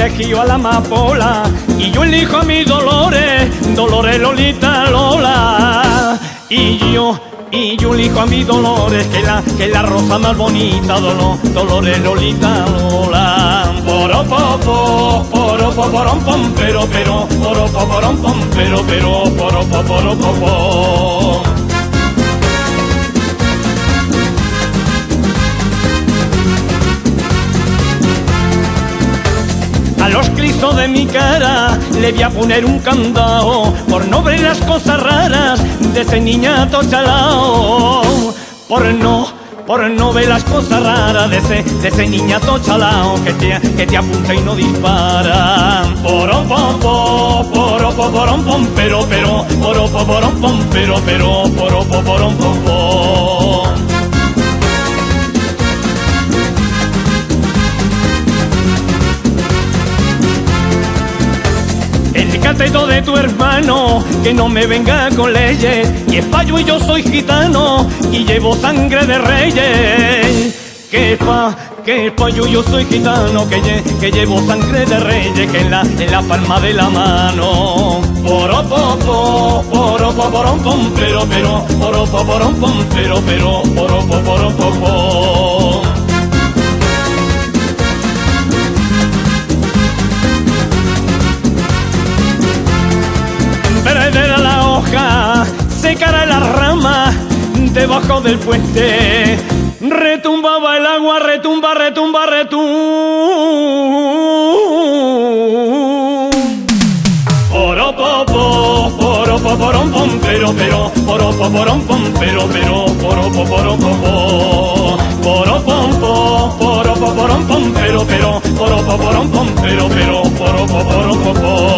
eligió a la amapola y yo elijo a mi Dolores, Dolores Lolita Lola. Y yo elijo a mi Dolores, que la rosa más bonita, Dolores Lolita Lola. Poropopo, poropoporom pom, pero, poropoporom pom, pero, poropoporom. A los clisos de mi cara le voy a poner un candado por no ver las cosas raras de ese niñato chalao. Por no ver las cosas raras de ese niñato chalao que te apunta y no dispara. Poropopo, poropoporom pom, pero, poropoporom pom, pero, poropoporom pom. El cateto de tu hermano, que no me venga con leyes, y es payo y yo soy gitano, y llevo sangre de reyes. Que payo yo soy gitano, que llevo sangre de reyes, que en la palma de la mano. Poropopo, poropoporom pom, pero, poropoporom pom, pero, poropoporom pom. Verdera la hoja, secara la rama, debajo del puente retumbaba el agua, retumba, retumba, Poropopo, poropoporom pom, pero, poropoporom pom, pero, poropoporom pom. Poropompo, poropoporom pom, pero, poropoporom pom, pero, poropoporom pom.